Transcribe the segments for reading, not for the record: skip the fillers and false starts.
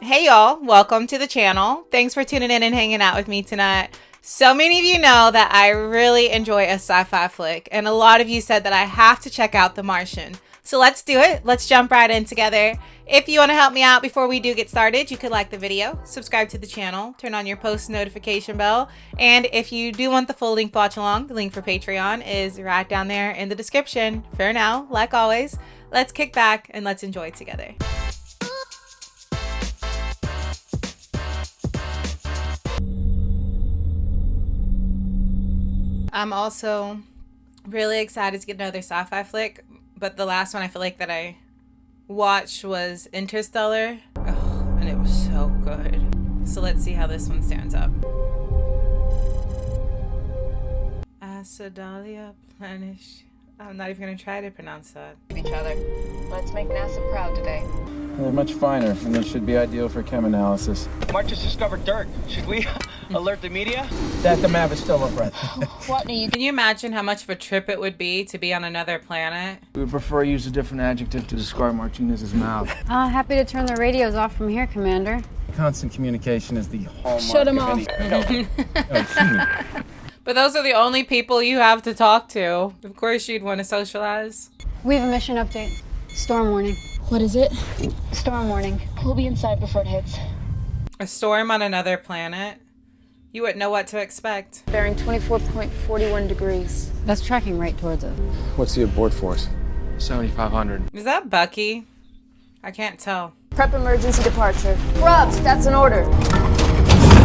Hey y'all, welcome to the channel. Thanks for tuning in and hanging out with me tonight. So many of you know that I really enjoy a sci-fi flick, and a lot of you said that I have to check out The Martian. So let's do it. Let's jump right in together. If you want to help me out before we do get started, you could like the video, subscribe to the channel, turn on your post notification bell, and if you do want the full length watch along, the link for Patreon is right down there in the description. For now, like always, let's kick back and let's enjoy together. I'm also really excited to get another sci-fi flick, but the last one I feel like that I watched was Interstellar. Oh, and it was so good. So let's see how this one stands up. Acidalia planish. I'm not even gonna try to pronounce that. Each other. Let's make NASA proud today. They're much finer, and they should be ideal for chem analysis. Martian discovered dirt. Should we alert the media? That the map is still a breath. Watney, Can you imagine how much of a trip it would be to be on another planet? We would prefer to use a different adjective to describe Martinez's mouth. Happy to turn the radios off from here, Commander. Constant communication is the hallmark Shut 'em of off. any... No, excuse me. But those are the only people you have to talk to. Of course you'd want to socialize. We have a mission update. Storm warning. What is it? storm warning. We'll be inside before it hits. A storm on another planet? You wouldn't know what to expect. Bearing 24.41 degrees. That's tracking right towards us. What's the abort force? 7,500. Is that Bucky? I can't tell. Prep emergency departure. Grubs, that's an order.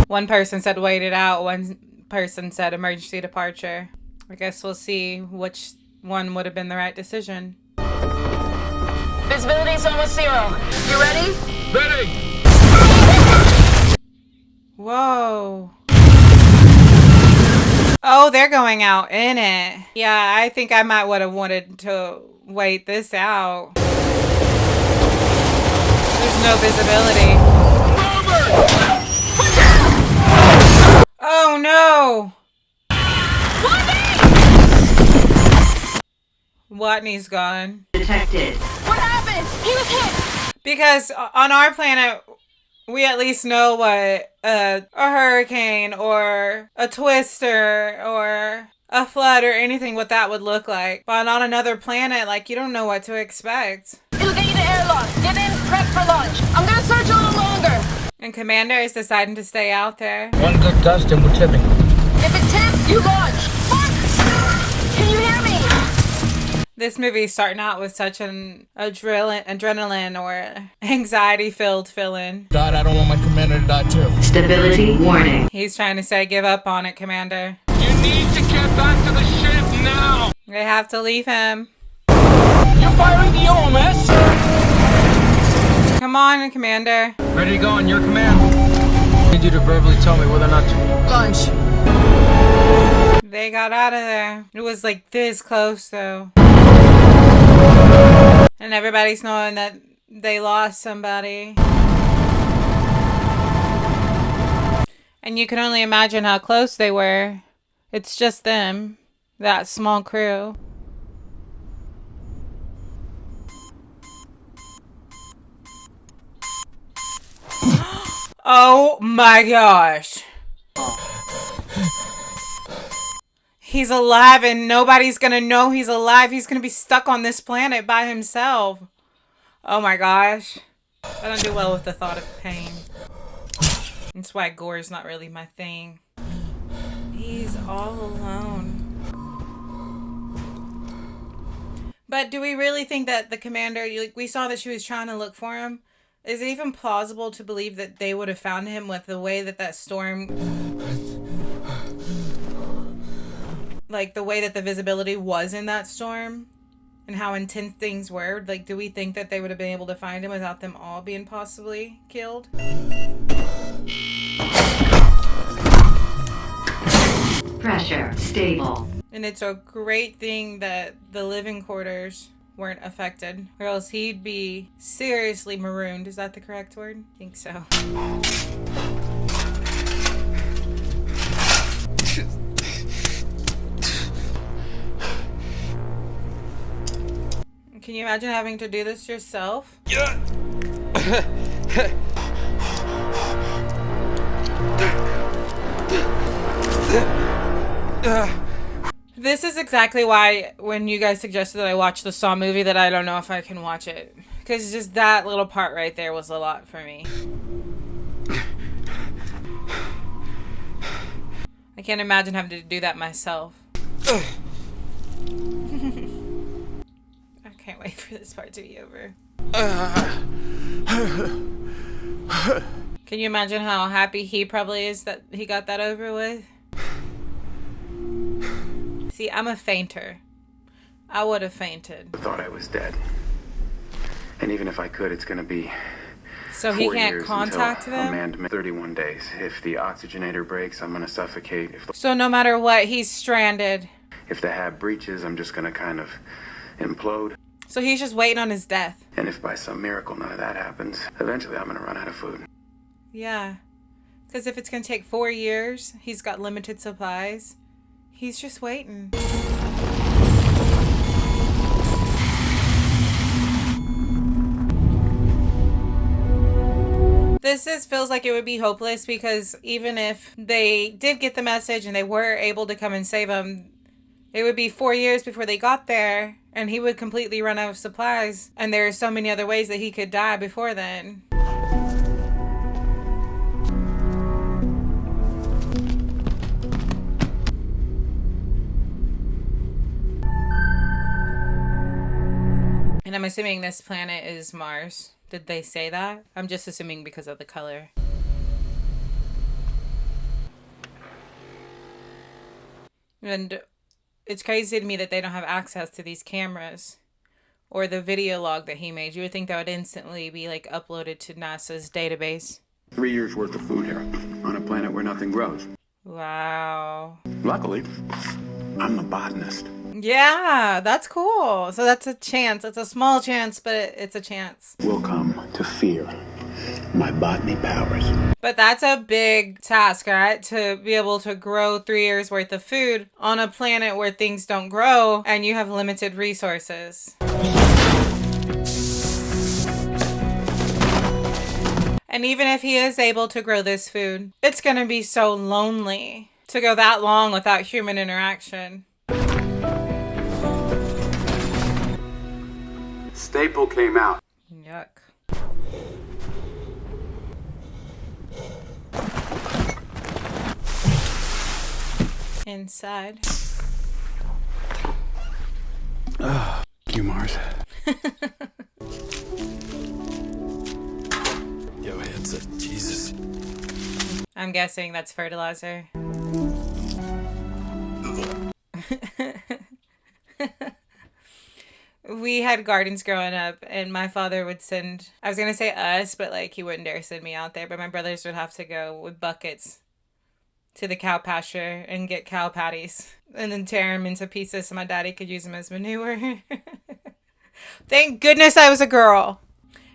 One person said wait it out, one person said emergency departure. I guess we'll see which one would have been the right decision. Visibility is almost zero. You ready? Ready! Whoa. Oh, they're going out in it. Yeah, I think I might would have wanted to wait this out. There's no visibility. Oh no! Watney's gone. Detected. What happened? He was hit! Because on our planet, we at least know what a hurricane or a twister or a flood or anything what that would look like. But on another planet, like, you don't know what to expect. It'll get you to airlock. Get in, prep for launch. I'm gonna search a little longer. And Commander is deciding to stay out there. One good gust and we're tipping. If it tips, you launch. Fuck! Can you hear me? This movie's starting out with such an adrenaline or anxiety-filled feeling. God, I don't want my commander to die too. Stability warning. He's trying to say, give up on it, Commander. You need to get back to the ship now! They have to leave him. You're firing the OMS! Come on, Commander. Ready to go on your command. I need you to verbally tell me whether or not to launch. They got out of there. It was like this close, though. And everybody's knowing that they lost somebody. And you can only imagine how close they were. It's just them, that small crew. Oh my gosh. He's alive and nobody's gonna know he's alive. He's gonna be stuck on this planet by himself. Oh my gosh. I don't do well with the thought of pain. That's why gore is not really my thing. He's all alone. But do we really think that the commander, we saw that she was trying to look for him. Is it even plausible to believe that they would have found him with the way that that storm... Like, the way that the visibility was in that storm? And how intense things were? Like, do we think that they would have been able to find him without them all being possibly killed? Pressure stable. And it's a great thing that the living quarters weren't affected, or else he'd be seriously marooned. Is that the correct word? I think so. Can you imagine having to do this yourself? Yeah. This is exactly why when you guys suggested that I watch the Saw movie that I don't know if I can watch it. Because just that little part right there was a lot for me. I can't imagine having to do that myself. I can't wait for this part to be over. Can you imagine how happy he probably is that he got that over with? See, I'm a fainter. I would have fainted. I thought I was dead. And even if I could, it's gonna be so he 4 can't years contact until them? Amanda, 31 days. If the oxygenator breaks, I'm gonna suffocate. So no matter what, he's stranded. If the hab breaches, I'm just gonna kind of implode. So he's just waiting on his death. And if by some miracle none of that happens, eventually I'm gonna run out of food. Yeah. Because if it's going to take 4 years, he's got limited supplies. He's just waiting. This feels like it would be hopeless because even if they did get the message and they were able to come and save him, it would be 4 years before they got there and he would completely run out of supplies. And there are so many other ways that he could die before then. And I'm assuming this planet is Mars. Did they say that? I'm just assuming because of the color. And it's crazy to me that they don't have access to these cameras or the video log that he made. You would think that would instantly be like uploaded to NASA's database. 3 years worth of food here on a planet where nothing grows. Wow. Luckily, I'm a botanist. Yeah, that's cool. So that's a chance. It's a small chance, but it's a chance. Will come to fear my botany powers. But that's a big task, right? To be able to grow 3 years worth of food on a planet where things don't grow and you have limited resources. And even if he is able to grow this food, it's going to be so lonely to go that long without human interaction. Staple came out. Yuck. Inside. Thank you, Mars. Yo, heads up, Jesus. I'm guessing that's fertilizer. We had gardens growing up, and my father would send, I was going to say us, but like he wouldn't dare send me out there, but my brothers would have to go with buckets to the cow pasture and get cow patties and then tear them into pieces so my daddy could use them as manure. Thank goodness I was a girl.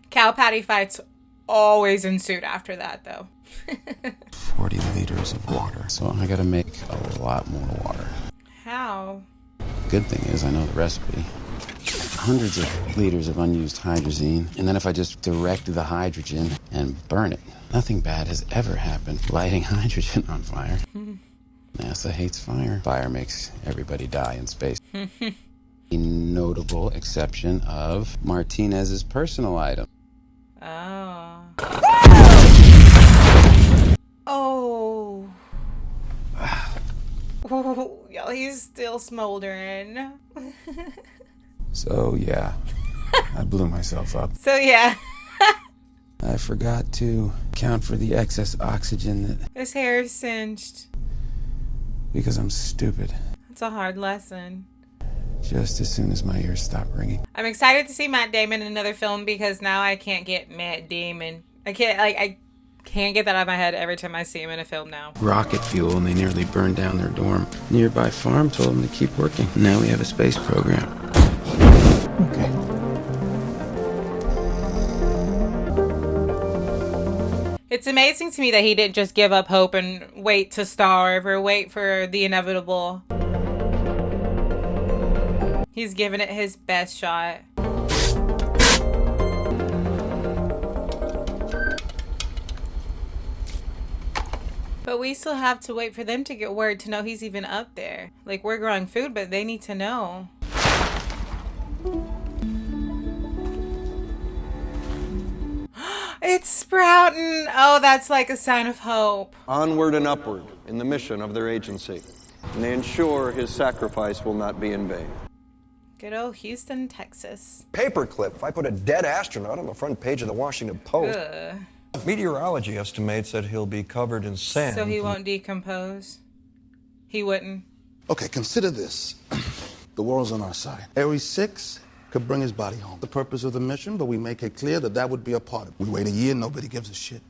Cow patty fights always ensued after that, though. 40 liters of water. So I gotta make a lot more water. How? Good thing is I know the recipe. Hundreds of liters of unused hydrazine, and then if I just direct the hydrogen and burn it, nothing bad has ever happened lighting hydrogen on fire. NASA hates fire. Fire makes everybody die in space. A notable exception of Martinez's personal item. Oh. Oh. Oh, y'all, he's still smoldering. So yeah, I blew myself up. So yeah. I forgot to count for the excess oxygen that, His hair is singed. because I'm stupid. It's a hard lesson. Just as soon as my ears stop ringing. I'm excited to see Matt Damon in another film because now I can't get Matt Damon. I can't get that out of my head every time I see him in a film now. Rocket fuel, and they nearly burned down their dorm. Nearby farm told them to keep working. Now we have a space program. Okay. It's amazing to me that he didn't just give up hope and wait to starve or wait for the inevitable. He's giving it his best shot. But we still have to wait for them to get word to know he's even up there. Like, we're growing food, but they need to know. It's sprouting. Oh, that's like a sign of hope. Onward and upward in the mission of their agency. And they ensure his sacrifice will not be in vain. Good old Houston, Texas. Paperclip if I put a dead astronaut on the front page of the Washington Post. Ugh. Meteorology estimates that he'll be covered in sand. So he won't decompose? He wouldn't. Okay, consider this. The world's on our side. Ares 6 could bring his body home. The purpose of the mission, but we make it clear that that would be a part of it. We wait a year, nobody gives a shit.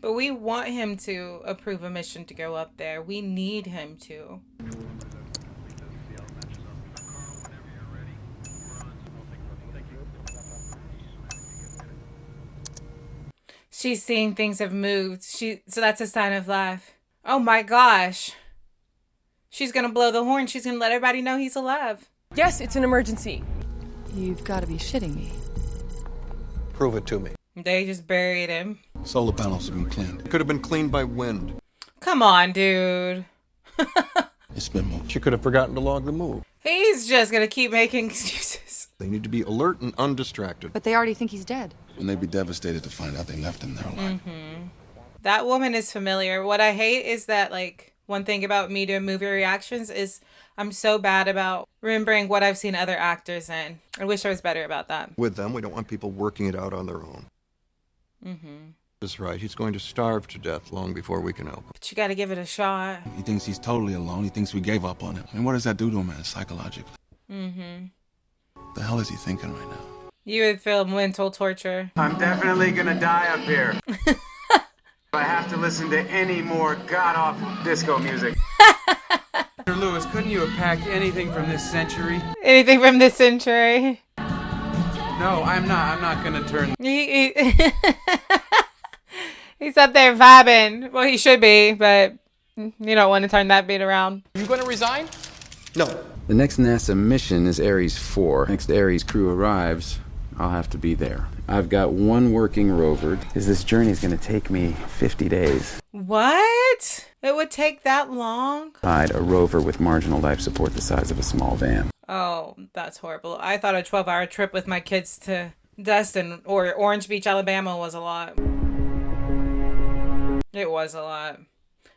But we want him to approve a mission to go up there. We need him to. She's seeing things have moved. So that's a sign of life. Oh my gosh. She's gonna blow the horn. She's gonna let everybody know he's alive. Yes, it's an emergency. You've got to be shitting me. Prove it to me. They just buried him. Solar panels have been cleaned. It could have been cleaned by wind. Come on, dude. It's been moved. She could have forgotten to log the move. He's just gonna keep making excuses. They need to be alert and undistracted. But they already think he's dead. And they'd be devastated to find out they left him there alive. That woman is familiar. What I hate is that, like, one thing about me doing movie reactions is I'm so bad about remembering what I've seen other actors in. I wish I was better about that. With them, we don't want people working it out on their own. That's right. He's going to starve to death long before we can help him. But you gotta give it a shot. He thinks he's totally alone. He thinks we gave up on him. I mean, what does that do to him, man, psychologically? What the hell is he thinking right now? You would feel mental torture. I'm definitely gonna die up here. If I have to listen to any more god-awful disco music. Lewis, couldn't you have packed anything from this century? Anything from this century? No, I'm not gonna turn. He's up there vibing. Well, he should be, but you don't want to turn that beat around. You gonna resign? No. The next NASA mission is Ares 4. Next Ares crew arrives, I'll have to be there. I've got one working rover, because this journey is going to take me 50 days. What? It would take that long? A rover with marginal life support the size of a small van. Oh, that's horrible. I thought a 12-hour trip with my kids to Destin or Orange Beach, Alabama was a lot. It was a lot.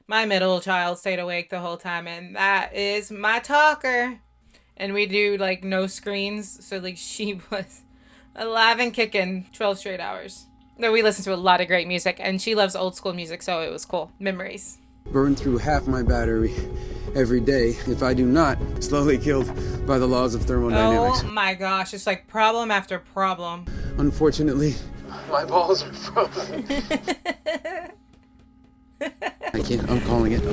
My middle child stayed awake the whole time, and that is my talker. And we do, like, no screens, so, like, she was alive and kicking 12 straight hours. Though we listened to a lot of great music, and she loves old school music, so it was cool. Memories. Burn through half my battery every day. If I do not, slowly killed by the laws of thermodynamics. Oh my gosh, it's like problem after problem. Unfortunately, My balls are frozen. I can't. I'm calling it.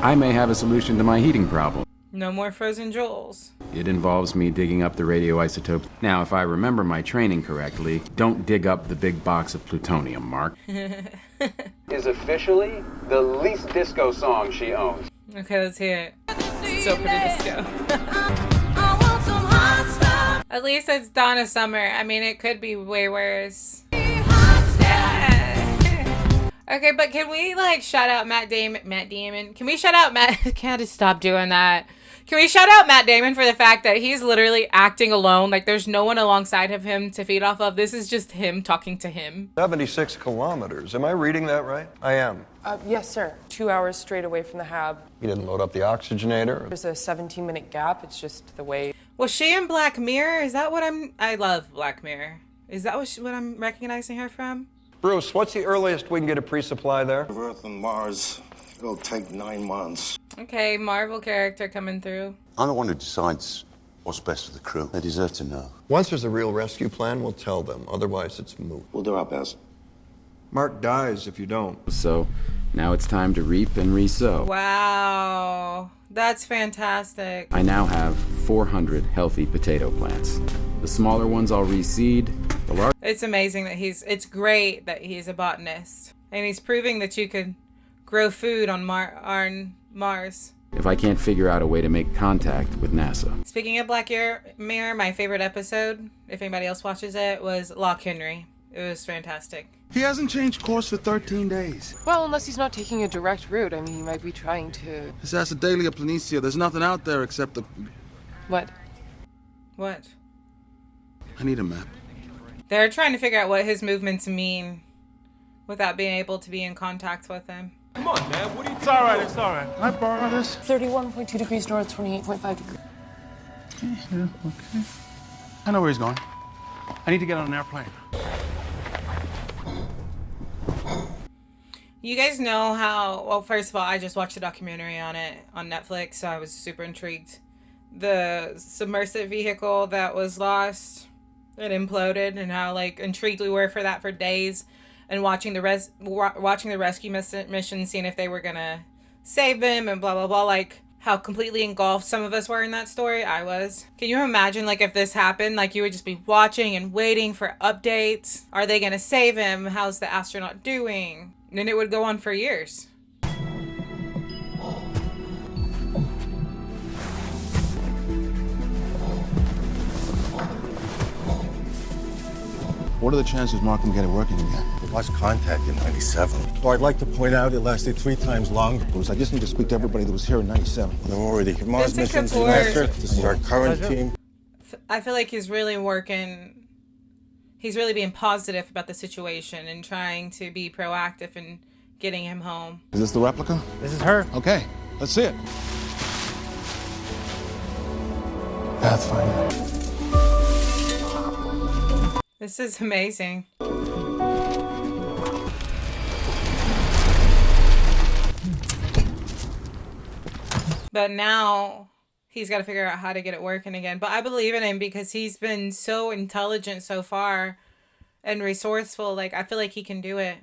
I may have a solution to my heating problem. No more frozen Joels. It involves me digging up the radioisotope. Now, if I remember my training correctly, don't dig up the big box of plutonium, Mark. Is officially the least disco song she owns. Okay, let's hear it. So pretty disco. At least it's Donna Summer. I mean, it could be way worse. Okay, but can we, like, shout out Matt Damon? Can we shout out Matt? Can't just stop doing that. Can we shout out Matt Damon for the fact that he's literally acting alone? Like, there's no one alongside of him to feed off of. This is just him talking to him. 76 kilometers. Am I reading that right? I am. Yes, sir. 2 hours straight away from the hab. You didn't load up the oxygenator? There's a 17-minute gap. It's just the way. Was she in Black Mirror? Is that what I love Black Mirror. Is that what I'm recognizing her from? Bruce, what's the earliest we can get a pre-supply there? Earth and Mars, it'll take 9 months. Okay, Marvel character coming through. I'm the one who decides what's best for the crew. They deserve to know. Once there's a real rescue plan, we'll tell them. Otherwise, it's moot. We'll do our best. Mark dies if you don't. So, now it's time to reap and resow. Wow. That's fantastic. I now have 400 healthy potato plants. The smaller ones I'll reseed. The larger... It's amazing that it's great that he's a botanist. And he's proving that you could grow food on Mars. If I can't figure out a way to make contact with NASA. Speaking of Black Mirror, my favorite episode, if anybody else watches it, was Lock Henry. It was fantastic. He hasn't changed course for 13 days. Well, unless he's not taking a direct route. I mean, he might be trying to... This has a daily of Planitia. There's nothing out there except the... What? What? I need a map. They're trying to figure out what his movements mean without being able to be in contact with him. Come on, man. What are you... It's all right. It's all right. Can I borrow this? 31.2 degrees north, 28.5 degrees. Yeah, okay. I know where he's going. I need to get on an airplane. You guys know how, well, first of all, I just watched a documentary on it on Netflix, so I was super intrigued. The submersive vehicle that was lost, it imploded, and how, like, intrigued we were for that for days, and watching the rescue mission, seeing if they were gonna save them, and blah, blah, blah, like, how completely engulfed some of us were in that story. I was. Can you imagine, like, if this happened, like, you would just be watching and waiting for updates? Are they gonna save him? How's the astronaut doing? And it would go on for years. What are the chances Mark can get it working again? We lost contact in 97. Oh, I'd like to point out it lasted 3 times longer. I just need to speak to everybody that was here in 97. Don't worry, the Mars Vincent mission's Kapoor. master. This is our current team. I feel like he's really working. He's really being positive about the situation and trying to be proactive in getting him home. Is this the replica? This is her. Okay, let's see it. Pathfinder. This is amazing. But now he's got to figure out how to get it working again. But I believe in him because he's been so intelligent so far and resourceful. Like, I feel like he can do it.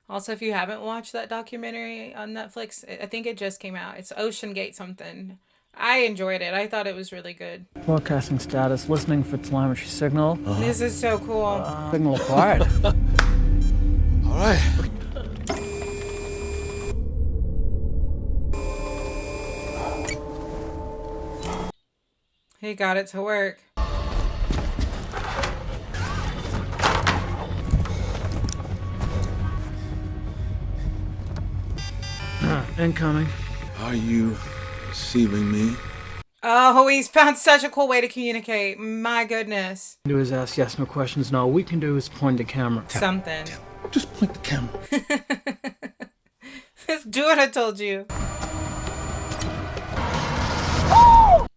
Also, if you haven't watched that documentary on Netflix, I think it just came out. It's Ocean Gate something. I enjoyed it. I thought it was really good. Forecasting status, listening for telemetry signal. This is so cool. Signal acquired. All right. He got it to work. Incoming. Are you receiving me? Oh, he's found such a cool way to communicate. My goodness. Do is ask yes, no questions. No, all we can do is point the camera. Something. Just point the camera. Just do what I told you.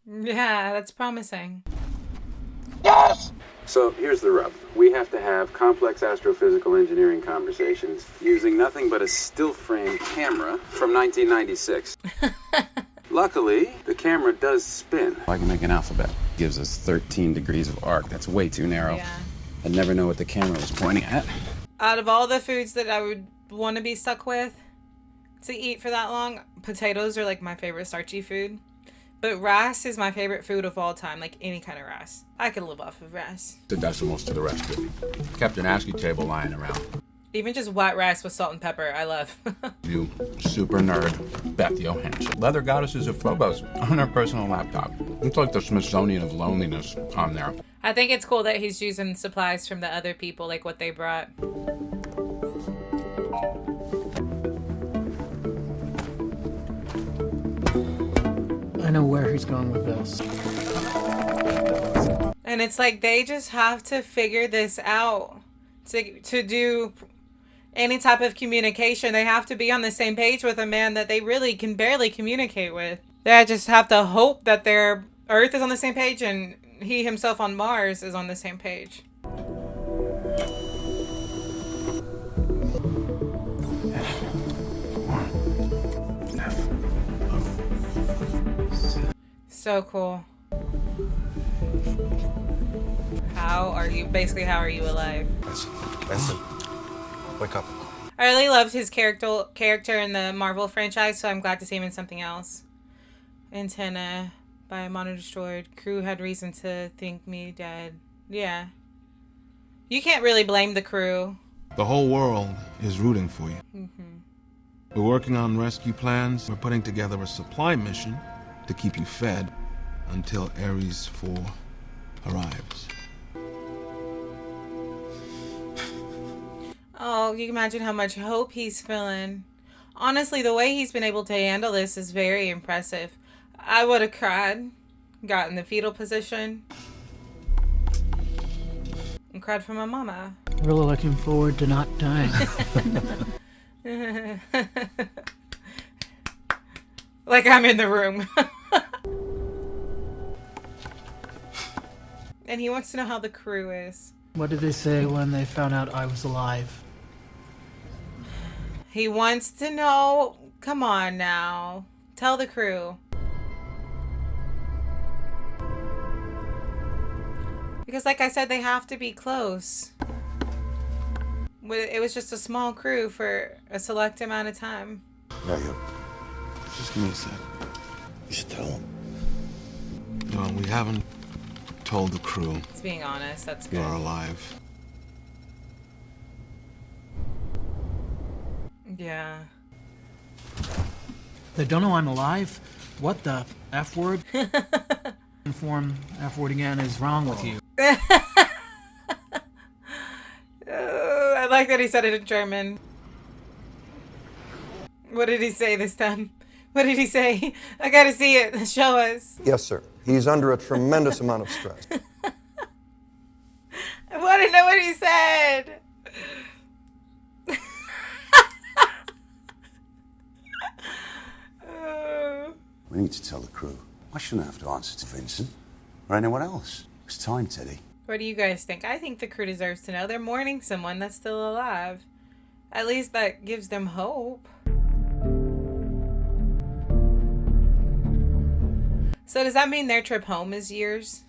Yeah, that's promising. Yes! So here's the rub. We have to have complex astrophysical engineering conversations using nothing but a still frame camera from 1996. Luckily, the camera does spin. I can make an alphabet. Gives us 13 degrees of arc. That's way too narrow. Yeah. I'd never know what the camera was pointing at. Out of all the foods that I would want to be stuck with to eat for that long, potatoes are like my favorite starchy food. But rice is my favorite food of all time, like any kind of rice. I could live off of rice. The decimals to the rescue. Kept an ASCII table lying around. Even just white rice with salt and pepper, I love. You super nerd, Beth Johansson. Leather goddesses of Phobos on her personal laptop. It's like the Smithsonian of loneliness on there. I think it's cool that he's using supplies from the other people, like what they brought. I know where he's going with this. And it's like they just have to figure this out. To do any type of communication, they have to be on the same page with a man that they really can barely communicate with. They just have to hope that their Earth is on the same page and he himself on Mars is on the same page. So cool. How are you alive? Listen. Wake up. I really loved his character in the Marvel franchise, so I'm glad to see him in something else. Antenna by a monitor destroyed. Crew had reason to think me dead. Yeah. You can't really blame the crew. The whole world is rooting for you. Mm-hmm. We're working on rescue plans. We're putting together a supply mission to keep you fed. until Ares 4 arrives. Oh, you can imagine how much hope he's feeling. Honestly, the way he's been able to handle this is very impressive. I would have cried, got in the fetal position, and cried for my mama. Really looking forward to not dying. Like I'm in the room. And he wants to know how the crew is. What did they say when they found out I was alive? He wants to know. Come on now. Tell the crew. Because like I said, they have to be close. It was just a small crew for a select amount of time. Yeah, yeah. Just give me a sec. You should tell them. No, we haven't told the crew. It's being honest, that's good. You are alive. Yeah. They don't know I'm alive? What the F word? Inform F word again is wrong with you. I like that he said it in German. What did he say this time? What did he say? I gotta see it. Show us. Yes, sir. He's under a tremendous amount of stress. I want to know what he said. We need to tell the crew. I shouldn't have to answer to Vincent or anyone else. It's time, Teddy. What do you guys think? I think the crew deserves to know. They're mourning someone that's still alive. At least that gives them hope. So does that mean their trip home is years?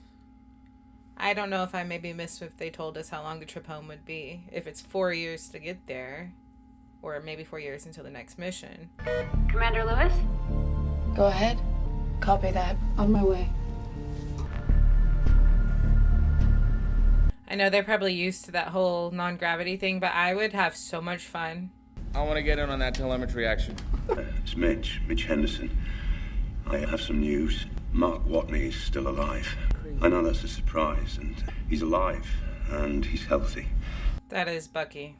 I don't know if I maybe missed if they told us how long the trip home would be. If it's 4 years to get there. Or maybe 4 years until the next mission. Commander Lewis? Go ahead. Copy that. On my way. I know they're probably used to that whole non-gravity thing, but I would have so much fun. I want to get in on that telemetry action. It's Mitch Henderson. I have some news. Mark Watney is still alive. I know that's a surprise, and he's alive, and he's healthy. That is Bucky.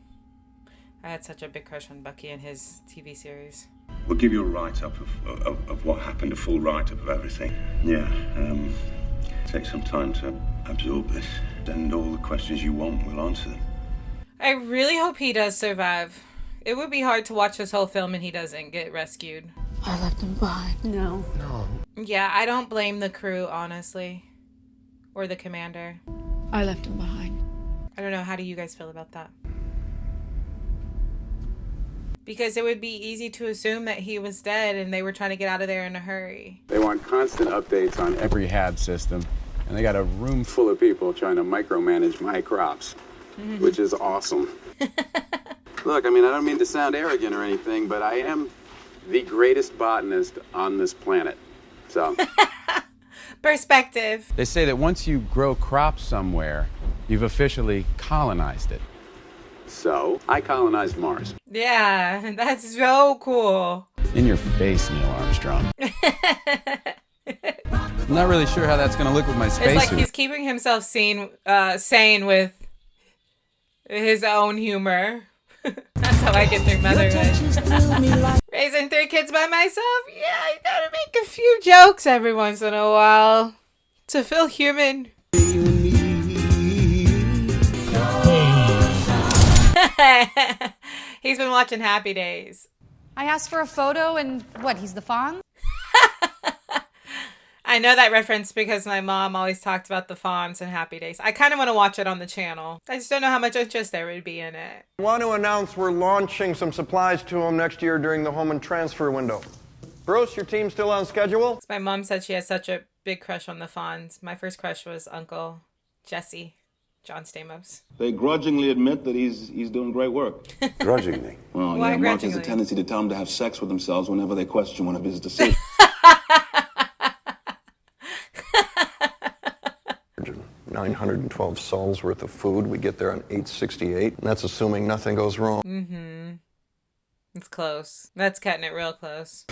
I had such a big crush on Bucky in his TV series. We'll give you a write-up of what happened, a full write-up of everything. Yeah, take some time to absorb this. And all the questions you want, we'll answer them. I really hope he does survive. It would be hard to watch this whole film and he doesn't get rescued. I left him behind. No. Yeah, I don't blame the crew, honestly. Or the commander. I left him behind. I don't know, how do you guys feel about that? Because it would be easy to assume that he was dead and they were trying to get out of there in a hurry. They want constant updates on every HAB system, and they got a room full of people trying to micromanage my crops, which is awesome. Look, I mean, I don't mean to sound arrogant or anything, but I am the greatest botanist on this planet. So, perspective. They say that once you grow crops somewhere, you've officially colonized it. So, I colonized Mars. Yeah, that's so cool. In your face, Neil Armstrong. I'm not really sure how that's going to look with my spacesuit. It's like he's keeping himself sane with his own humor. That's how I get through motherhood. Raising 3 kids by myself? Yeah, I gotta make a few jokes every once in a while to feel human. He's been watching Happy Days. I asked for a photo and what, he's the Fawn? I know that reference because my mom always talked about the Fonz and Happy Days. I kind of want to watch it on the channel. I just don't know how much interest there would be in it. I want to announce we're launching some supplies to him next year during the home and transfer window. Bruce, your team still on schedule? My mom said she has such a big crush on the Fonz. My first crush was Uncle Jesse, John Stamos. They grudgingly admit that he's doing great work. Grudgingly? Well, Why yeah, Mark has grudgingly? a tendency to tell them to have sex with themselves whenever they question one of his decisions. 912 sols worth of food. We get there on 868, and that's assuming nothing goes wrong. Mm-hmm. It's close. That's cutting it real close.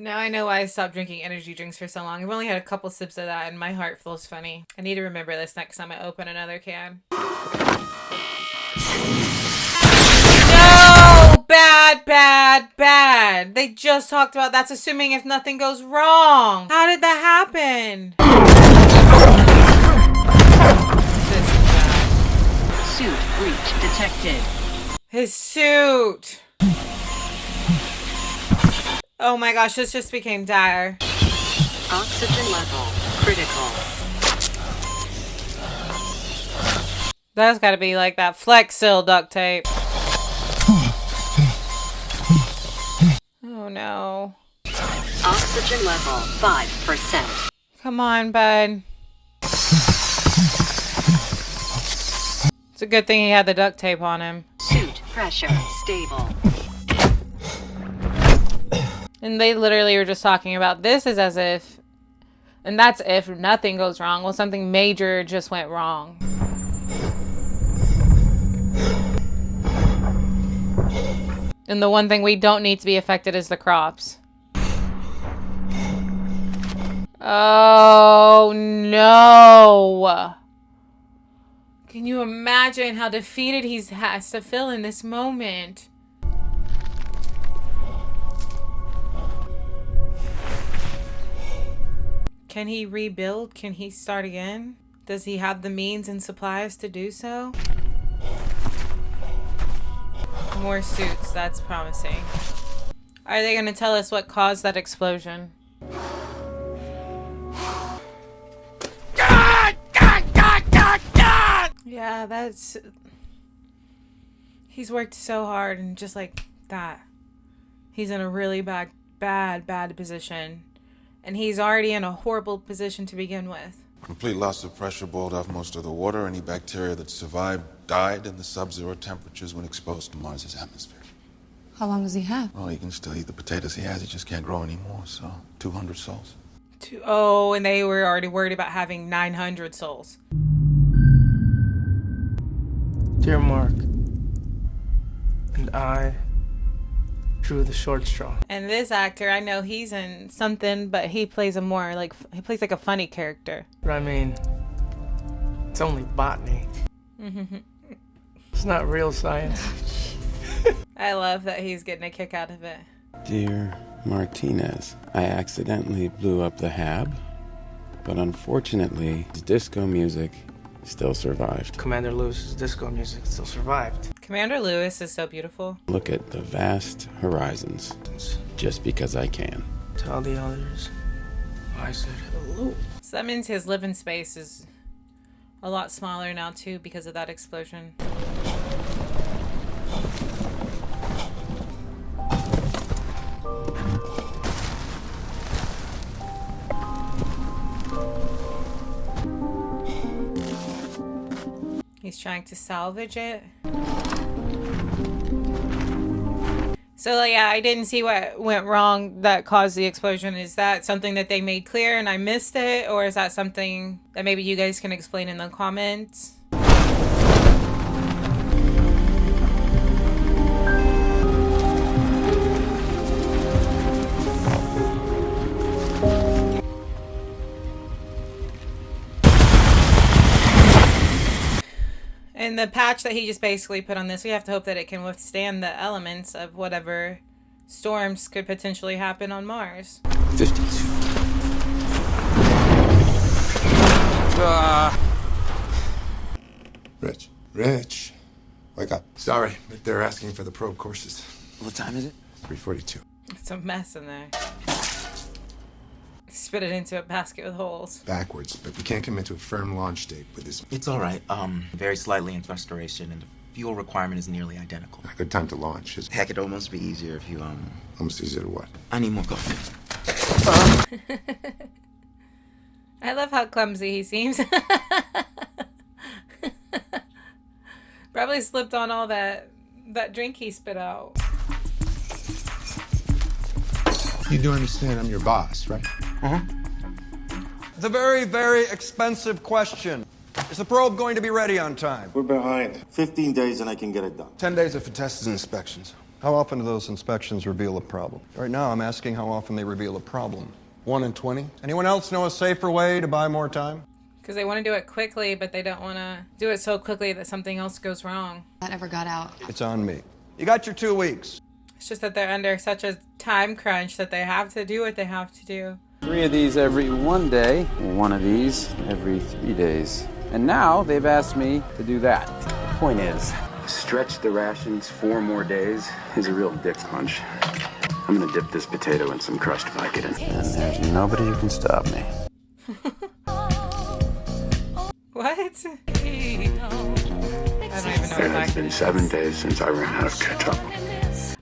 Now I know why I stopped drinking energy drinks for so long. I've only had a couple sips of that and my heart feels funny. I need to remember this next time I open another can. No! Bad, bad, bad. They just talked about that's assuming if nothing goes wrong. How did that happen? This is bad. Suit breach detected. His suit. Oh my gosh, this just became dire. Oxygen level critical. That's gotta be like that Flex Seal duct tape. Oh no. Oxygen level 5%. Come on, bud. It's a good thing he had the duct tape on him. Suit pressure stable. And they literally were just talking about this is as if, and that's if nothing goes wrong. Well, something major just went wrong. And the one thing we don't need to be affected is the crops. Oh no. Can you imagine how defeated he has to feel in this moment? Can he rebuild? Can he start again? Does he have the means and supplies to do so? More suits, that's promising. Are they going to tell us what caused that explosion? Yeah, that's... He's worked so hard and just like that. He's in a really bad position. And he's already in a horrible position to begin with. Complete loss of pressure boiled off most of the water. Any bacteria that survived died in the sub-zero temperatures when exposed to Mars's atmosphere. How long does he have? Well, he can still eat the potatoes he has. He just can't grow anymore, so 200 souls. Oh, and they were already worried about having 900 souls. Dear Mark, and I drew the short straw. And this actor, I know he's in something, but he plays a more like, he plays like a funny character. But I mean, it's only botany. It's not real science. I love that he's getting a kick out of it. Dear Martinez, I accidentally blew up the hab, but unfortunately, his disco music still survived. Commander Lewis's disco music still survived. Commander Lewis is so beautiful. Look at the vast horizons, just because I can. Tell the others I said hello. So that means his living space is a lot smaller now too because of that explosion. He's trying to salvage it. So yeah, I didn't see what went wrong that caused the explosion. Is that something that they made clear and I missed it? Or is that something that maybe you guys can explain in the comments? And the patch that he just basically put on this, we have to hope that it can withstand the elements of whatever storms could potentially happen on Mars. 52. Rich, wake up. Sorry, but they're asking for the probe courses. What time is it? 3:42. It's a mess in there. Spit it into a basket with holes. Backwards, but we can't commit to a firm launch date with this. It's all right. Very slightly in restoration, and the fuel requirement is nearly identical. A good time to launch. Heck, it'd almost be easier if you, Almost easier to what? I need more coffee. I love how clumsy he seems. Probably slipped on all that drink he spit out. You do understand I'm your boss, right? It's a very, very expensive question. Is the probe going to be ready on time? We're behind. 15 days and I can get it done. 10 days are for tests and inspections. How often do those inspections reveal a problem? Right now, I'm asking how often they reveal a problem. 1 in 20? Anyone else know a safer way to buy more time? Because they want to do it quickly, but they don't want to do it so quickly that something else goes wrong. That ever got out. It's on me. You got your 2 weeks. It's just that they're under such a time crunch that they have to do what they have to do. 3 of these every 1 day, 1 of these every 3 days. And now they've asked me to do that. The point is, stretch the rations 4 more days is a real dick punch. I'm gonna dip this potato in some crushed Vicodin. And there's nobody who can stop me. What? I don't even know And it's been 7 days since I ran out of ketchup.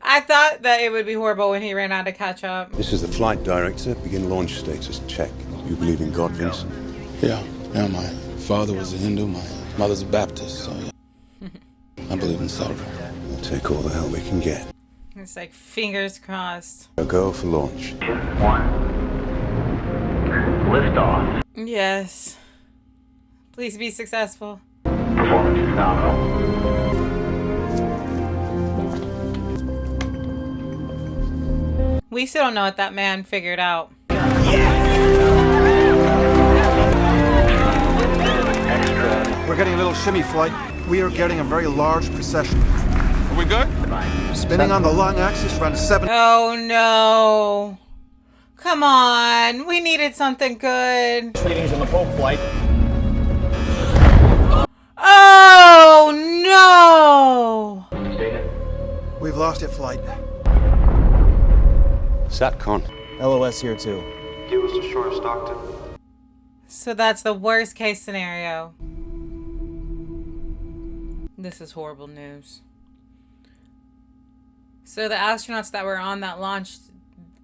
I thought that it would be horrible when he ran out of ketchup. This is the flight director. Begin launch status. Check. You believe in God, Vincent? Yeah, my father was a Hindu, my mother's a Baptist, so yeah. I believe in salvation. We'll take all the help we can get. It's like fingers crossed. I'll go for launch. 1. Lift off. Yes. Please be successful. Performance is nominal. We still don't know what that man figured out. We're getting a little shimmy flight. We are getting a very large precession. Are we good? Spinning on the long axis around 7. Oh no. Come on. We needed something good. Readings on the Pope flight. Oh no. We've lost it, flight. SATCON. LOS here too. Give us a short Stockton. So that's the worst case scenario. This is horrible news. So the astronauts that were on that launch,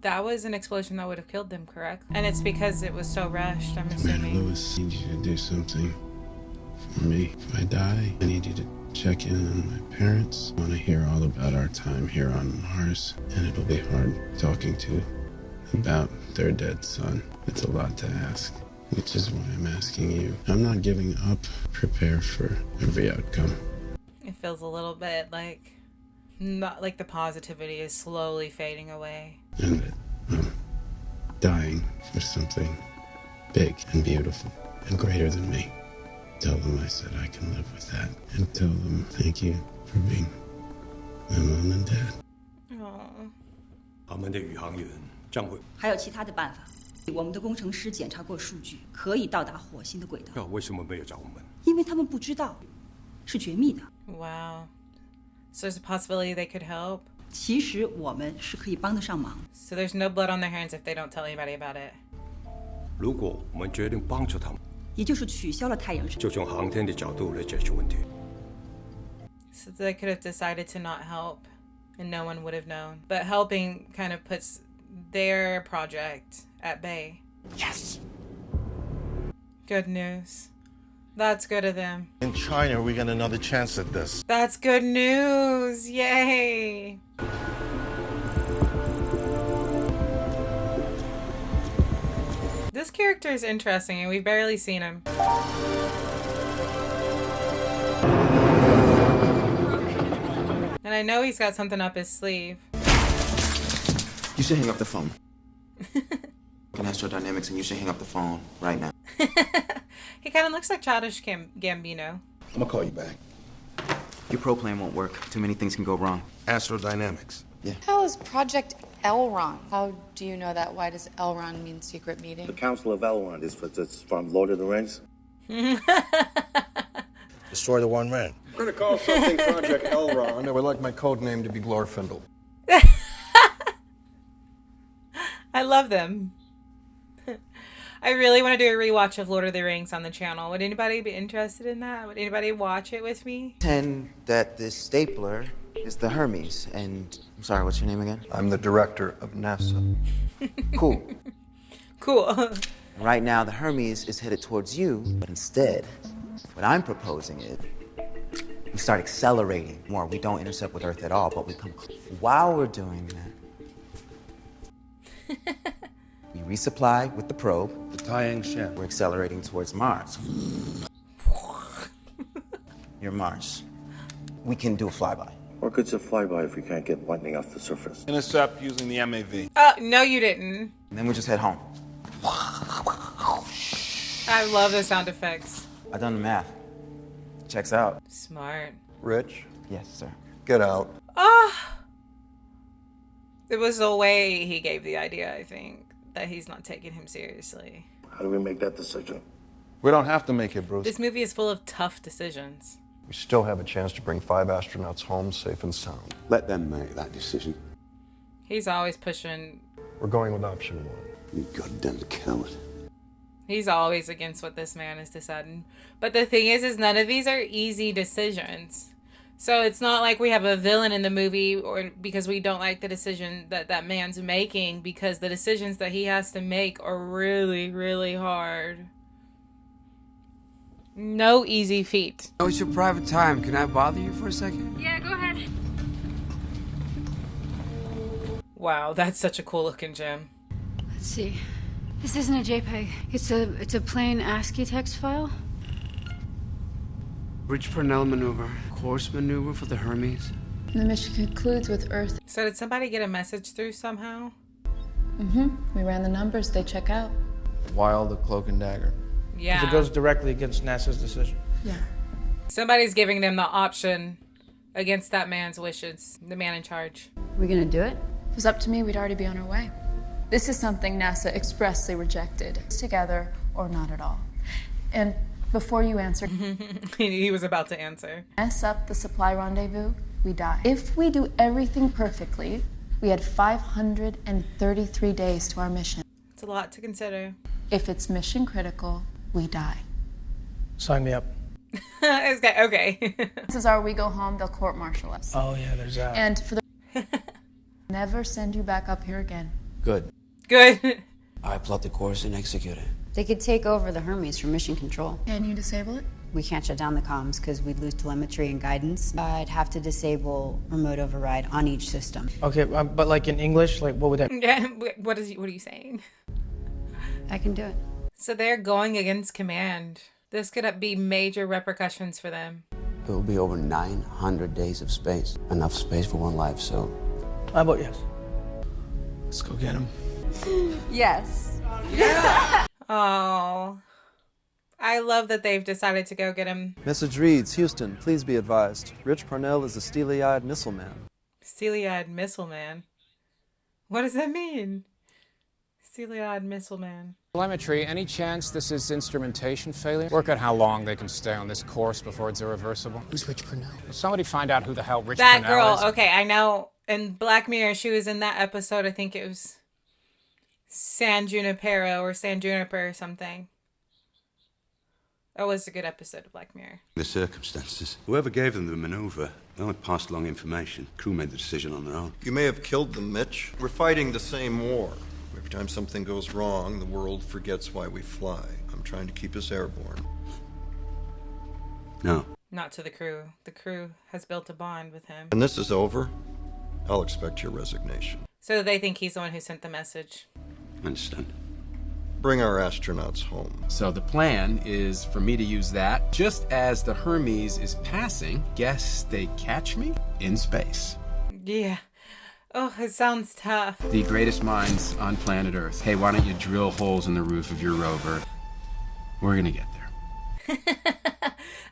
that was an explosion that would have killed them, correct? And it's because it was so rushed, I'm assuming. Lewis, I need you to do something for me. If I die, I need you to check in on my parents. I want to hear all about our time here on Mars, and it'll be hard talking to about their dead son. It's a lot to ask, which is why I'm asking you. I'm not giving up. Prepare for every outcome. It feels a little bit like, not like the positivity is slowly fading away. And that I'm dying for something big and beautiful and greater than me. Tell them I said I can live with that. And tell them thank you for being my mom and dad. Aww. 我们的宇航员将会。还有其他的办法。我们的工程师检查过数据，可以到达火星的轨道。为什么没有找我们？因为他们不知道，是绝密的。Wow. So there's a possibility they could help? 其实我们是可以帮得上忙。So there's no blood on their hands if they don't tell anybody about it. 如果我们决定帮助他们，也就是取消了太阳神，就从航天的角度来解决问题。So they could have decided to not help, and no one would have known. But helping kind of puts their project at bay. Yes. Good news. That's good of them. In China, we get another chance at this. That's good news. Yay. This character is interesting, and we've barely seen him. And I know he's got something up his sleeve. You should hang up the phone. On astrodynamics, and you should hang up the phone right now. He kind of looks like Childish Gambino. I'm gonna call you back. Your pro plan won't work. Too many things can go wrong. Astrodynamics. Yeah. How is Project Elrond? How do you know that? Why does Elrond mean secret meeting? The Council of Elrond is from Lord of the Rings. Destroy the One Ring. I'm going to call something Project Elrond. I would like my code name to be Glorfindel. I love them. I really want to do a rewatch of Lord of the Rings on the channel. Would anybody be interested in that? Would anybody watch it with me? Pretend that this stapler is the Hermes, and I'm sorry, what's your name again? I'm the director of NASA. Cool. Cool. Right now, the Hermes is headed towards you, but instead, what I'm proposing is we start accelerating more. We don't intercept with Earth at all, but we come while we're doing that. We resupply with the probe. The Taiyang Shen. We're accelerating towards Mars. You're Mars. We can do a flyby. Or good to flyby if we can't get Watney off the surface. Intercept using the MAV. No, you didn't. And then we just head home. I love the sound effects. I done the math. Checks out. Smart. Rich? Yes, sir. Get out. It was the way he gave the idea, I think, that he's not taking him seriously. How do we make that decision? We don't have to make it, Bruce. This movie is full of tough decisions. We still have a chance to bring 5 astronauts home safe and sound. Let them make that decision. He's always pushing. We're going with option 1. You goddamn coward. He's always against what this man is deciding. But the thing is none of these are easy decisions. So it's not like we have a villain in the movie or because we don't like the decision that that man's making, because the decisions that he has to make are really, really hard. No easy feat. Oh, it's your private time. Can I bother you for a second? Yeah, go ahead. Wow, that's such a cool looking gem. Let's see. This isn't a JPEG. It's a plain ASCII text file. Bridge Purnell maneuver. Course maneuver for the Hermes. The mission concludes with Earth. So did somebody get a message through somehow? We ran the numbers. They check out. While the cloak and dagger. Yeah. Because it goes directly against NASA's decision. Yeah. Somebody's giving them the option against that man's wishes. The man in charge. We gonna do it? If it was up to me, we'd already be on our way. This is something NASA expressly rejected. Together or not at all. And before you answer, He was about to answer. mess up the supply rendezvous, we die. If we do everything perfectly, we had 533 days to our mission. It's a lot to consider. If it's mission critical, we die. Sign me up. Okay. This is our we go home, they'll court-martial us. Oh, yeah, there's that. And for the never send you back up here again. Good. Good. I plot the course and execute it. They could take over the Hermes from mission control. Can you disable it? We can't shut down the comms because we'd lose telemetry and guidance. I'd have to disable remote override on each system. Okay, but like in English, like what would that? Yeah. What are you saying? I can do it. So they're going against command. This could be major repercussions for them. It will be over 900 days of space. Enough space for one life, so... How about yes? Let's go get him. Yes. Oh. I love that they've decided to go get him. Message reads, Houston, please be advised. Rich Parnell is a steely-eyed missile man. Steely-eyed missile man. What does that mean? Steely-eyed missile man. Telemetry, any chance this is instrumentation failure? Work out how long they can stay on this course before it's irreversible. Who's Rich Purnell? Will somebody find out who the hell Rich That Purnell girl, is? okay, I know. In Black Mirror, she was in that episode. I think it was San Junipero or San Juniper or something. That was a good episode of Black Mirror. The circumstances. Whoever gave them the maneuver, they only passed along information. Crew made the decision on their own. You may have killed them, Mitch. We're fighting the same war. Every time something goes wrong, the world forgets why we fly. I'm trying to keep us airborne. No. Not to the crew. The crew has built a bond with him. When this is over, I'll expect your resignation. So they think he's the one who sent the message. I understand. Bring our astronauts home. So the plan is for me to use that just as the Hermes is passing. Guess they catch me in space. Yeah. Oh, it sounds tough. The greatest minds on planet Earth. Hey, why don't you drill holes in the roof of your rover? We're gonna get there.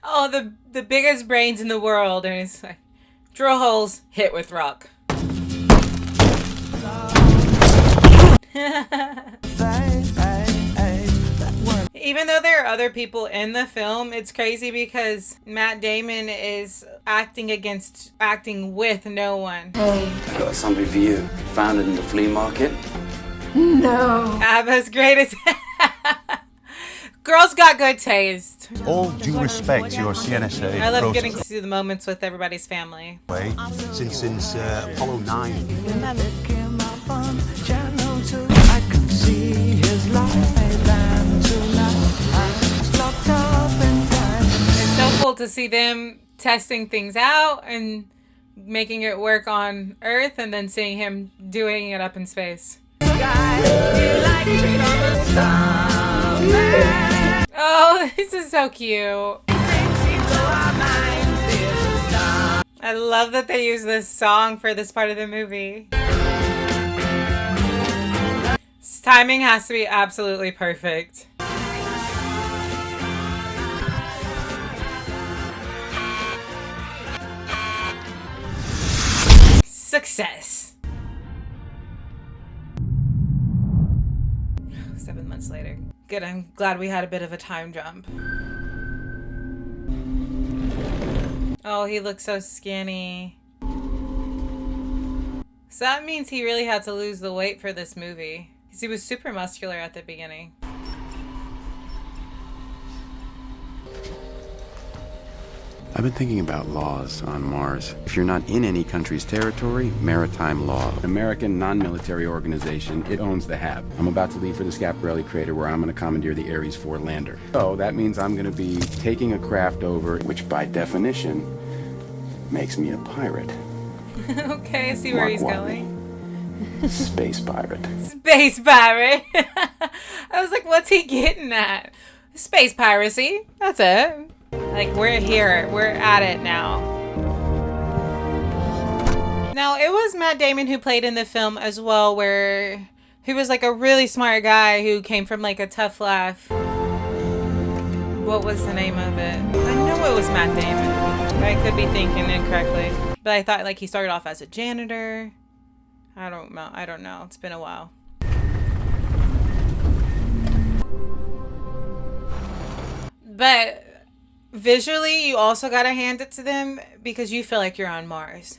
Oh, the biggest brains in the world, and it's like, drill holes, hit with rock. Even though there are other people in the film, it's crazy because Matt Damon is acting with no one. I got something for you. Found it in the flea market. No. Abba's greatest. Girls got good taste. All due respect to your CNSA I love protocol. getting to see the moments with everybody's family. Since Apollo 9. It's so cool to see them testing things out and making it work on Earth, and then seeing him doing it up in space. Oh, this is so cute. I love that they use this song for this part of the movie. This timing has to be absolutely perfect. Success. 7 months later. Good, I'm glad we had a bit of a time jump. Oh, he looks so skinny. So that means he really had to lose the weight for this movie. Because he was super muscular at the beginning. I've been thinking about laws on Mars. If you're not in any country's territory, maritime law. American non-military organization, it owns the HAB. I'm about to leave for the Schiaparelli crater where I'm going to commandeer the Ares 4 lander. So that means I'm going to be taking a craft over, which by definition makes me a pirate. Okay, I see where Mark he's Watney. going. Space pirate. Space pirate. I was like, what's he getting at? Space piracy. That's it. Like, we're here. We're at it now. Now, it was Matt Damon who played in the film as well, where he was like a really smart guy who came from like a tough life. What was the name of it? I know it was Matt Damon, but I could be thinking incorrectly. But I thought like he started off as a janitor. I don't know. It's been a while. But visually, you also gotta hand it to them because you feel like you're on Mars.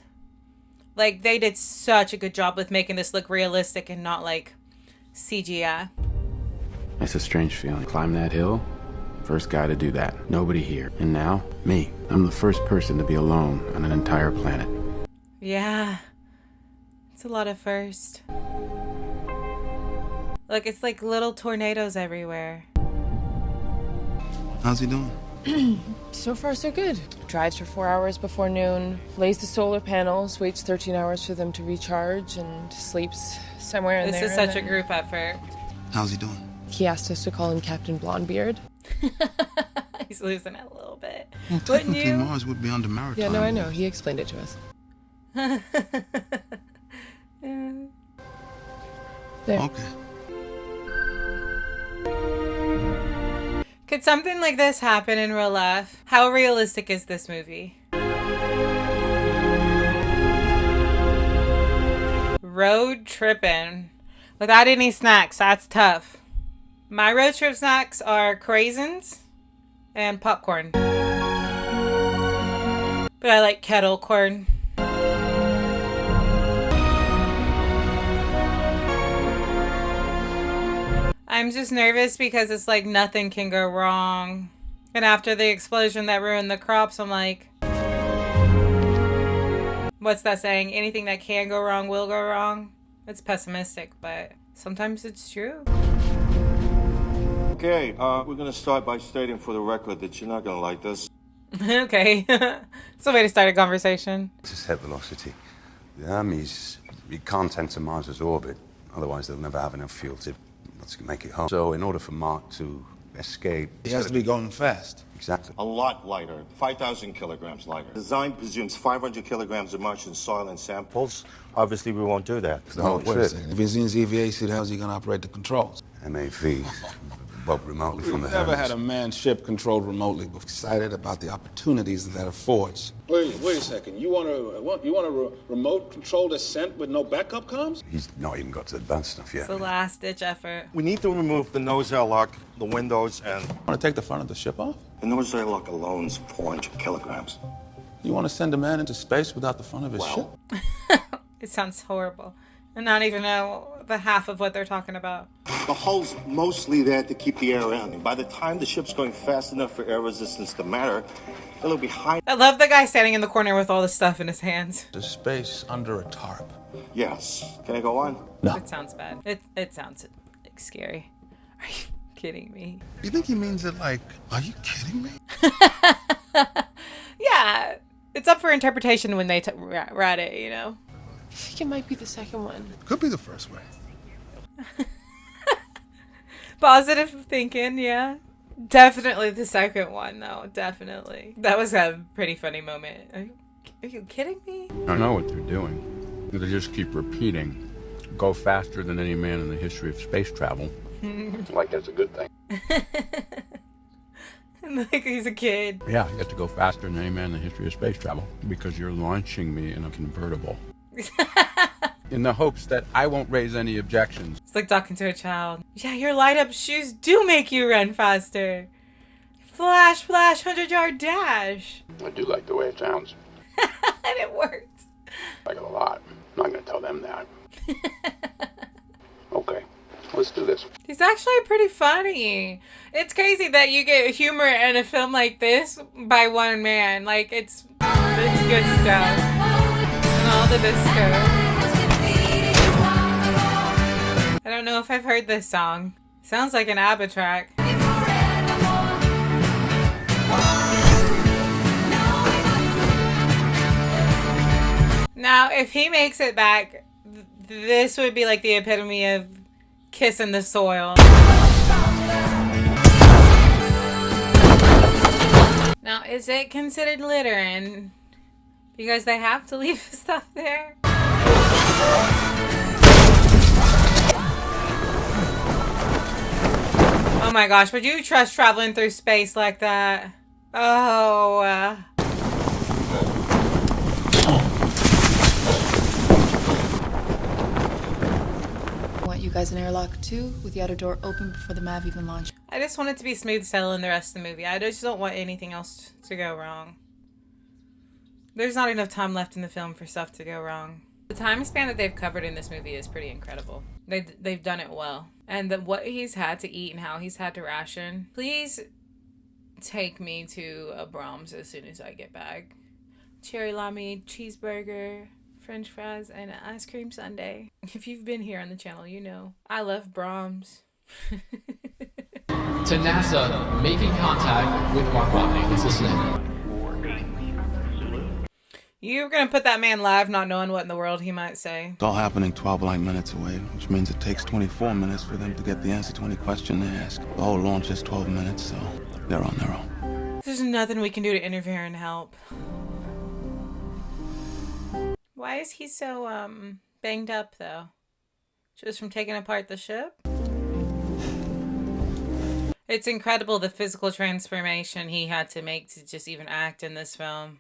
Like, they did such a good job with making this look realistic and not like CGI. It's a strange feeling. Climb that hill, first guy to do that. Nobody here. And now, me. I'm the first person to be alone on an entire planet. Yeah. It's a lot of first. Look, it's like little tornadoes everywhere. How's he doing? So far, so good. Drives for 4 hours before noon, lays the solar panels, waits 13 hours for them to recharge, and sleeps somewhere in This there. is such a group effort. How's he doing? He asked us to call him Captain Blondebeard. He's losing it a little bit. Well, Wouldn't technically, you? Mars would be under maritime. Yeah, no, I know. He explained it to us. Yeah. There. Okay. Could something like this happen in real life? How realistic is this movie? Road tripping without any snacks. That's tough. My road trip snacks are craisins and popcorn. But I like kettle corn. I'm just nervous because it's like nothing can go wrong. And after the explosion that ruined the crops, I'm like, what's that saying? Anything that can go wrong will go wrong. It's pessimistic, but sometimes it's true. Okay, we're gonna start by stating for the record that you're not gonna like this. Okay. It's a way to start a conversation. To set velocity. The Hermes, it can't enter Mars's orbit, otherwise they'll never have enough fuel to make it home. So in order for Mark to escape... He has to be going fast. Exactly. A lot lighter, 5,000 kilograms lighter. Design presumes 500 kilograms of Martian soil and samples. Obviously, we won't do that. The whole Wait a trip. second. If he's in his EVA suit, how's he going to operate the controls? MAV, Bob remotely from the We've never Hermes. had a manned ship controlled remotely, but excited about the opportunities that affords. Wait a second. You want a remote control descent with no backup comms? He's not even got to the advanced stuff yet. It's a last ditch effort. We need to remove the nose airlock, the windows, and... Want to take the front of the ship off? The nose airlock alone is 400 kilograms. You want to send a man into space without the front of his ship? It sounds horrible. And not even know the half of what they're talking about. The hull's mostly there to keep the air in. By the time the ship's going fast enough for air resistance to matter, it'll be high. I love the guy standing in the corner with all the stuff in his hands. The space under a tarp. Yes. Can I go on? No. It sounds bad. It sounds like scary. Are you kidding me? You think he means it like, are you kidding me? Yeah. It's up for interpretation when they write it, you know? I think it might be the second one. Could be the first one. Positive thinking, yeah. Definitely the second one, though. Definitely. That was a pretty funny moment. Are you kidding me? I know what they're doing. They just keep repeating, go faster than any man in the history of space travel. Like that's a good thing. Like he's a kid. Yeah, I get to go faster than any man in the history of space travel because you're launching me in a convertible. In the hopes that I won't raise any objections. It's like talking to a child. Yeah, your light up shoes do make you run faster. Flash, flash, 100-yard dash. I do like the way it sounds. And it worked. I like it a lot. I'm not going to tell them that. Okay, let's do this. He's actually pretty funny. It's crazy that you get humor in a film like this by one man. Like, it's good stuff. And all the disco. I don't know if I've heard this song. Sounds like an ABBA track. Now, if he makes it back, this would be like the epitome of kissing the soil. Now, is it considered littering? Because they have to leave stuff there? Oh my gosh, would you trust traveling through space like that? Oh. Want you guys in airlock 2 with the outer door open before the MAV even launched. I just want it to be smooth sailing the rest of the movie. I just don't want anything else to go wrong. There's not enough time left in the film for stuff to go wrong. The time span that they've covered in this movie is pretty incredible. They've done it well. And what he's had to eat and how he's had to ration. Please take me to a Brahms as soon as I get back. Cherry limeade, cheeseburger, French fries, and an ice cream sundae. If you've been here on the channel, you know I love Brahms. To NASA, making contact with Mark Watney. Let's listen in. You're gonna put that man live not knowing what in the world he might say. It's all happening 12 light minutes away, which means it takes 24 minutes for them to get the answer to any question they ask. The whole launch is 12 minutes, so they're on their own. There's nothing we can do to interfere and help. Why is he so, banged up, though? Just from taking apart the ship? It's incredible the physical transformation he had to make to just even act in this film.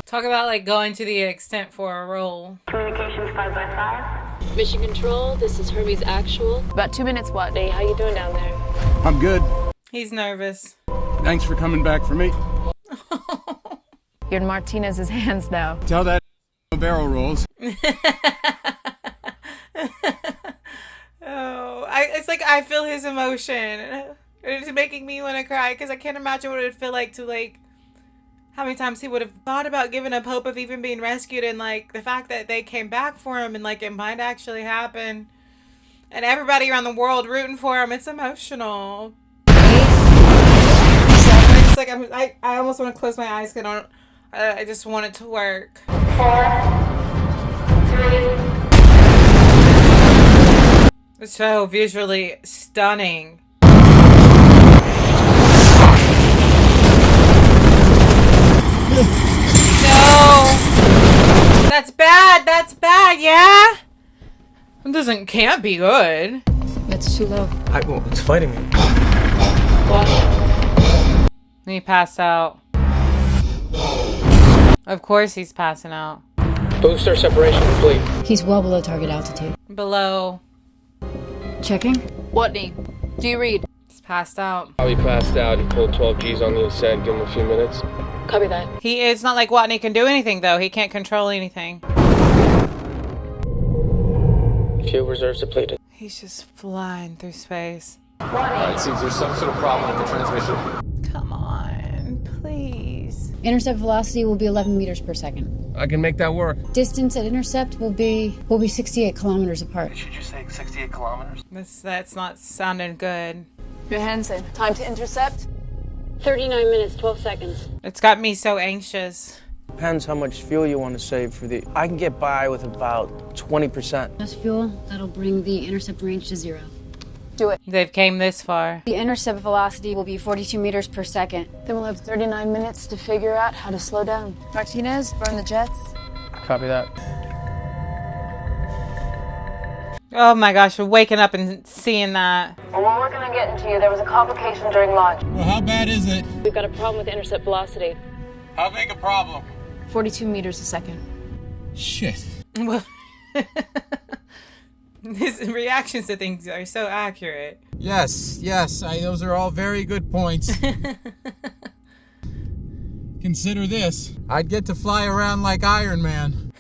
Talk about like going to the extent for a role. Communications 5x5. Mission Control, this is Hermes Actual. About 2 minutes, Watney. How you doing down there? I'm good. He's nervous. Thanks for coming back for me. You're in Martinez's hands now. Tell that barrel rolls. It's like I feel his emotion. It's making me want to cry because I can't imagine what it would feel like to like how many times he would have thought about giving up hope of even being rescued, and like the fact that they came back for him and like it might actually happen, and everybody around the world rooting for him. It's emotional. It's like I almost want to close my eyes because I just want it to work. 4, 3. It's so visually stunning. No! That's bad! That's bad, yeah? It can't be good. That's too low. It's fighting me. He passed out. Of course he's passing out. Booster separation complete. He's well below target altitude. Below. Checking. Watney, do you read? He's passed out. He passed out. He pulled 12 G's on the ascent. Give him a few minutes. Copy that. It's not like Watney can do anything, though. He can't control anything. Fuel reserves depleted. He's just flying through space. It seems there's some sort of problem with the transmission. Come on, please. Intercept velocity will be 11 meters per second. I can make that work. Distance at intercept will be 68 kilometers apart. Should you say 68 kilometers? That's not sounding good. Johansen, time to intercept? 39 minutes, 12 seconds. It's got me so anxious. Depends how much fuel you want to save for the... I can get by with about 20%. Less fuel, that'll bring the intercept range to 0. Do it. They've came this far. The intercept velocity will be 42 meters per second. Then we'll have 39 minutes to figure out how to slow down. Martinez, burn the jets. Copy that. Oh my gosh, we're waking up and seeing that. Well, we're working on getting to you. There was a complication during launch. Well, how bad is it? We've got a problem with the intercept velocity. How big a problem? 42 meters a second. Shit. Well, his reactions to things are so accurate. Yes, those are all very good points. Consider this. I'd get to fly around like Iron Man.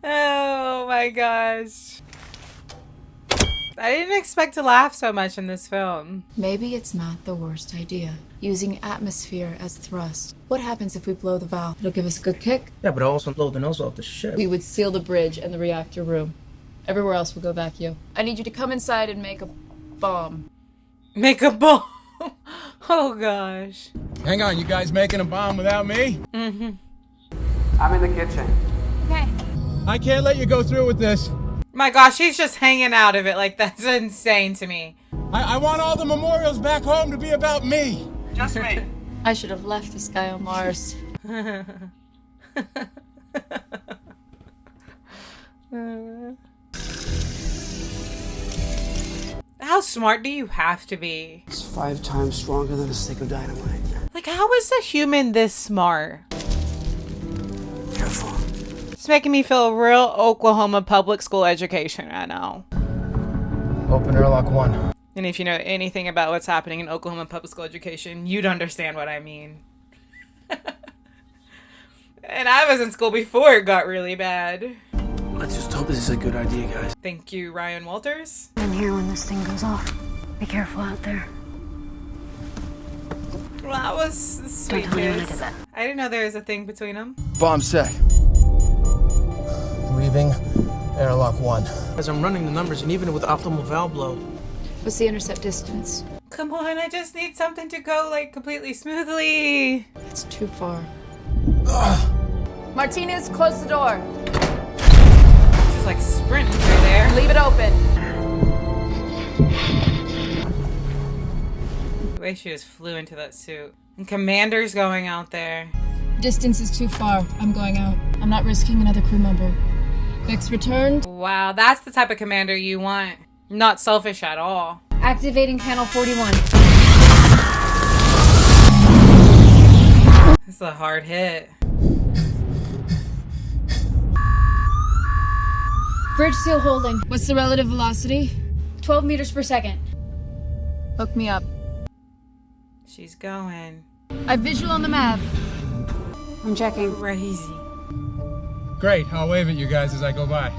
Oh my gosh. I didn't expect to laugh so much in this film. Maybe it's not the worst idea. Using atmosphere as thrust. What happens if we blow the valve? It'll give us a good kick. Yeah, but also blow the nose off the ship. We would seal the bridge and the reactor room. Everywhere else will go vacuum. I need you to come inside and make a bomb. Make a bomb? Oh gosh. Hang on, you guys making a bomb without me? Mm-hmm. I'm in the kitchen. Okay. I can't let you go through with this. My gosh, he's just hanging out of it. Like, that's insane to me. I want all the memorials back home to be about me. Just me. I should have left this guy on Mars. How smart do you have to be? It's 5 times stronger than a stick of dynamite. Like, how is a human this smart? Careful. It's making me feel a real Oklahoma public school education right now. Open airlock 1. And if you know anything about what's happening in Oklahoma public school education, you'd understand what I mean. And I was in school before it got really bad. Let's just hope this is a good idea, guys. Thank you, Ryan Walters. I'm here when this thing goes off. Be careful out there. Well, that was sweet. Don't tell anyone I did that. I didn't know there was a thing between them. Bomb set. Leaving airlock 1. As I'm running the numbers, and even with optimal valve blow. What's the intercept distance? Come on, I just need something to go, like, completely smoothly. It's too far. Martinez, close the door. She's like sprinting through there. Leave it open. The way she just flew into that suit. And Commander's going out there. Distance is too far. I'm going out. I'm not risking another crew member. Vix returned. Wow, that's the type of commander you want. Not selfish at all. Activating panel 41. This is a hard hit. Bridge seal holding. What's the relative velocity? 12 meters per second. Hook me up. She's going. I have visual on the map. I'm checking. Crazy. Great, I'll wave at you guys as I go by.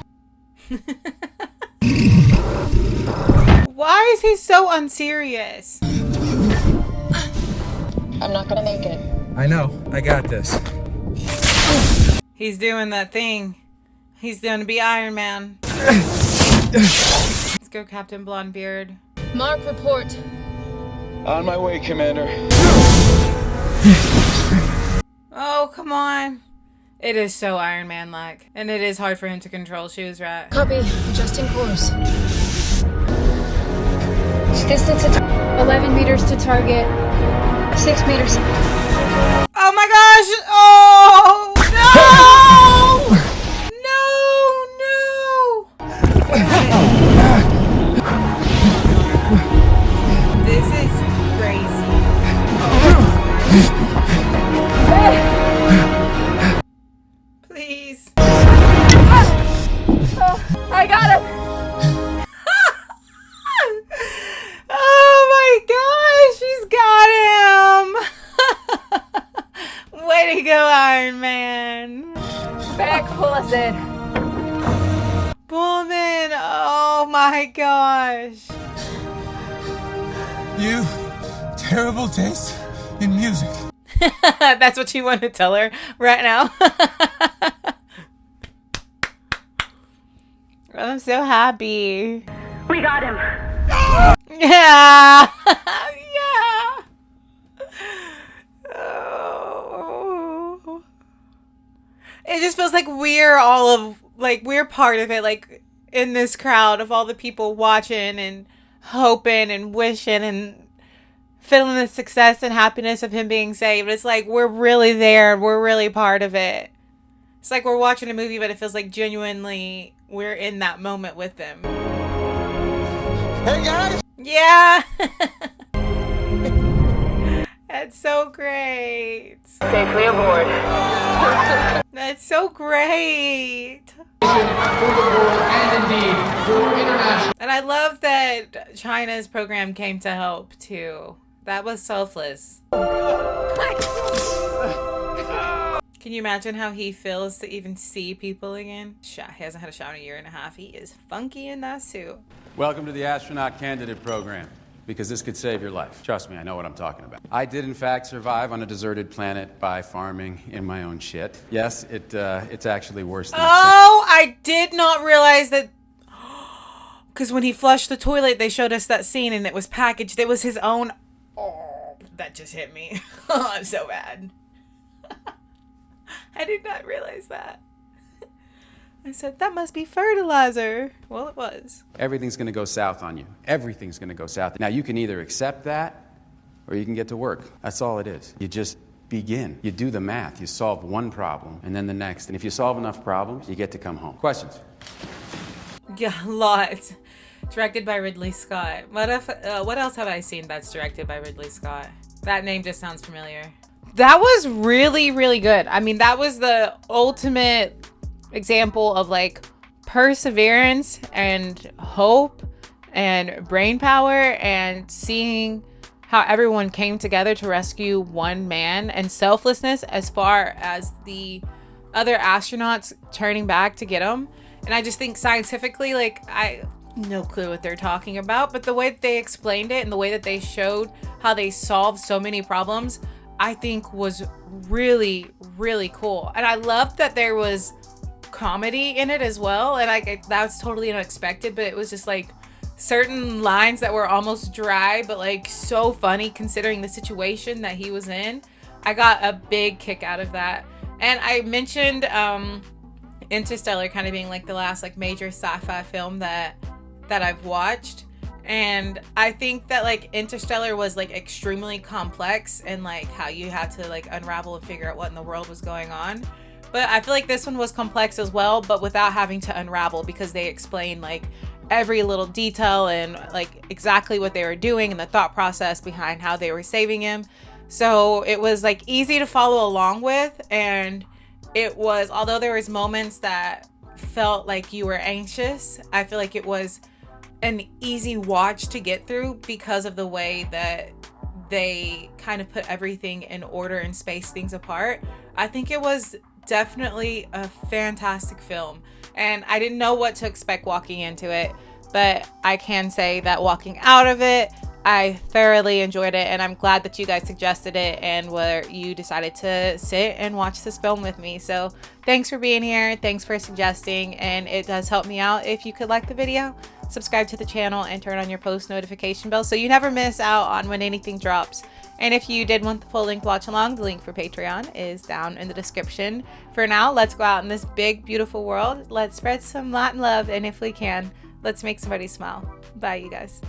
Why is he so unserious? I'm not gonna make it. I know, I got this. He's doing that thing. He's going to be Iron Man. Let's go, Captain Blondebeard. Mark, report. On my way, Commander. Oh, come on. It is so Iron Man-like. And it is hard for him to control shoes, right? Copy. Adjusting course. Distance to 11 meters to target. 6 meters. Oh my gosh! Oh! No! No! This is crazy. Please. I got him! Oh my gosh, she's got him! Way to go, Iron Man! Back, pull us in. Pullman! Oh my gosh! You terrible taste in music. That's what you want to tell her right now. I'm so happy. We got him. Yeah. Yeah. Oh. It just feels like we're part of it. Like, in this crowd of all the people watching and hoping and wishing and feeling the success and happiness of him being saved. It's like we're really there. We're really part of it. It's like we're watching a movie, but it feels like genuinely we're in that moment with them. Hey guys! Yeah! That's so great. Safely aboard. That's so great. For the world and indeed for international. And I love that China's program came to help too. That was selfless. Can you imagine how he feels to even see people again? He hasn't had a shower in a year and a half. He is funky in that suit. Welcome to the astronaut candidate program, because this could save your life. Trust me, I know what I'm talking about. I did, in fact, survive on a deserted planet by farming in my own shit. Yes, it's actually worse than Oh, I did not realize that. Because when he flushed the toilet, they showed us that scene and it was packaged. It was his own. Oh, that just hit me. I'm so bad. I did not realize that. I said, that must be fertilizer. Well, it was. Everything's going to go south on you. Everything's going to go south. Now, you can either accept that or you can get to work. That's all it is. You just begin. You do the math. You solve one problem and then the next. And if you solve enough problems, you get to come home. Questions? Yeah, lots. Directed by Ridley Scott. What else have I seen that's directed by Ridley Scott? That name just sounds familiar. That was really, really good. I mean, that was the ultimate example of like perseverance and hope and brain power and seeing how everyone came together to rescue one man and selflessness as far as the other astronauts turning back to get him. And I just think scientifically, like, I no clue what they're talking about, but the way that they explained it and the way that they showed how they solved so many problems, I think was really, really cool. And I loved that there was comedy in it as well. And that was totally unexpected, but it was just like certain lines that were almost dry, but like so funny considering the situation that he was in. I got a big kick out of that. And I mentioned Interstellar kind of being like the last like major sci-fi film that I've watched. And I think that like Interstellar was like extremely complex and like how you had to like unravel and figure out what in the world was going on. But I feel like this one was complex as well, but without having to unravel, because they explained like every little detail and like exactly what they were doing and the thought process behind how they were saving him. So it was like easy to follow along with. And it was, although there was moments that felt like you were anxious, I feel like it was an easy watch to get through because of the way that they kind of put everything in order and space things apart. I think it was definitely a fantastic film, and I didn't know what to expect walking into it, but I can say that walking out of it, I thoroughly enjoyed it, and I'm glad that you guys suggested it and where you decided to sit and watch this film with me. So thanks for being here, thanks for suggesting, and it does help me out if you could like the video, subscribe to the channel, and turn on your post notification bell so you never miss out on when anything drops. And if you did want the full length watch along, the link for Patreon is down in the description. For now, let's go out in this big, beautiful world. Let's spread some light and love, and if we can, let's make somebody smile. Bye, you guys.